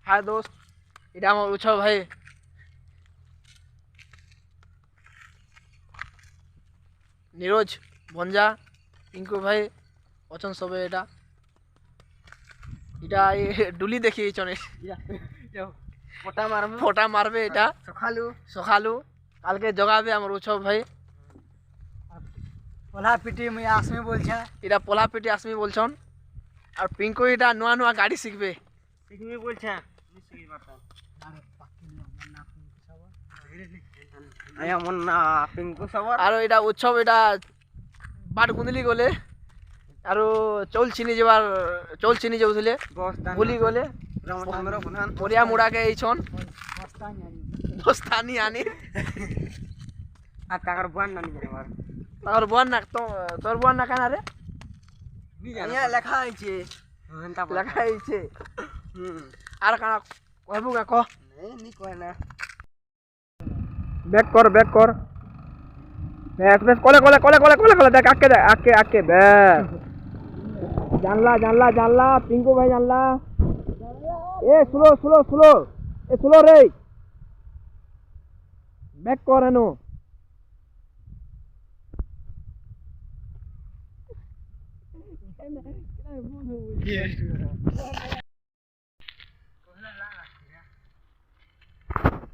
हाय दोस्त এটা আমার উৎসব ভাই नीरज भंजा पिंकू भाई অচন সবে এটা এটা ডুলি দেখি চনে ফোটা মারবে এটা সকালু কালকে জগাবে আমার উৎসব ভাই পোলা পিটি মুই আসমি বলছে এটা পোলা পিটি আসমি বলছন আর পিঙ্কু এটা নয়া নয়া গাড়ি শিখবে বলছে আর এটা উৎসব এটা বাট গুঁদলি গলে আর চৌল চিনি যাউଥିଲେ ভুলি গলে পরিয়া মুড়াকে এইছন বস্তানি আনি আর টাকার বুয়ান না নিয়ে তার বুয়ান না তোর বুয়ান না কেন রে লেখা হয়েছে আর কানা কইবু কা ক নি কয় না बैक कर बस कोले देख आके बस जानला पिंकू भाई जानला ए स्लो रे बैक कर एनु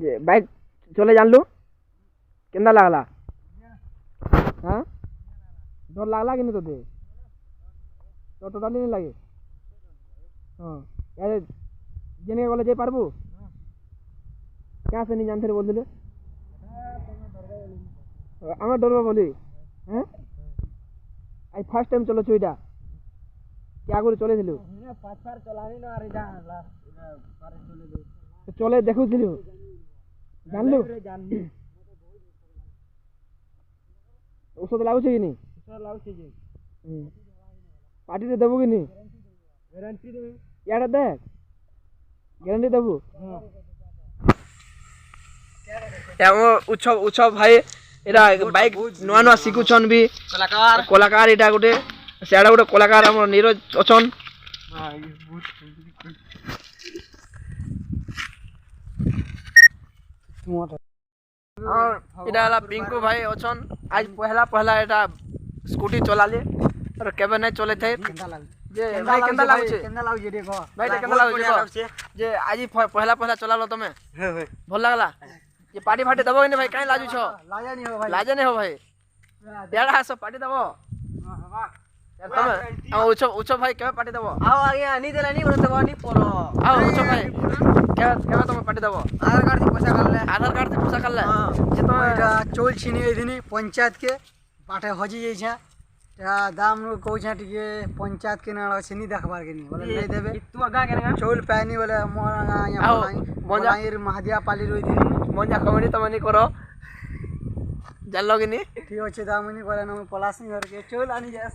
ये बाइक चले जानलू केंदा लागला हाँ डर लागला कि नहीं तोते तो टोटाली नहीं लगे हाँ यार जेने गले जाई पारबू क्या से नहीं जानते बोल दिले आमे डरबो बोली हैं आई फर्स्ट टाइम चलो छुईटा क्या करे चले दिलु पांच बार चलानी ना अरे जा चले देखु दिलु जानलू ଔଷଧ ଲାଗୁଛି କି ନାହିଁ ଲାଗୁଛି ଯେ ପାର୍ଟିରେ ଦେବୁ କି ନାହିଁ ଗ୍ୟାରେଣ୍ଟି ଦେବି ଇଆଡ଼େ ଦେ ଗ୍ୟାରେଣ୍ଟି ଦେବୁ ଉତ୍ସବ ଭାଇ ଏଇଟା ବାଇକ୍ ନୂଆ ନୂଆ ଶିଖୁଛନ୍ ବି କଳାକାର ଏଇଟା ଗୋଟେ ସିଆଡ଼େ ଗୋଟେ କଳାକାର ଆମର ନିରଜ ଅଛନ୍ এটা হলা পিঙ্কু ভাই অছন আজ পহলা এটা স্কুটি চলালে আর কেবে নাই চলে থাই যে ভাই কেন্দা লাগুছে রে গো ভাই এটা কেন্দা লাগুছে যে আজ পহলা চলালো তুমি ভাল লাগলা যে পার্টি ফাটি দেবো না ভাই কাই লাজুছ লাজে নি হো ভাই দেড় হাস পার্টি দেবো তুমি উৎসব ভাই কেবে পার্টি দেবো আও আগে আনি দেলা নি বলতে গো নি পড়ো আও উৎসব ভাই কেবে তুমি পার্টি দেবো আধার কার্ড দিয়ে পয়সা কাটলে যে তো এটা চোল ছিনি এদিনি পঞ্চায়েত के पाठे हजी जाई छे दाम कहू छे टिके पंचायत के नाड़ छिनी देखबार के नी बोले नहीं देबे तू आगा के चोल पैनी बोले मोरा यहाँ महादिया पाली रोई थी मजा कमेडी तमनी करो जानलो कि नी ठीक अच्छे दाम नहीं करे ना पलासी घर के चोल आनी जाए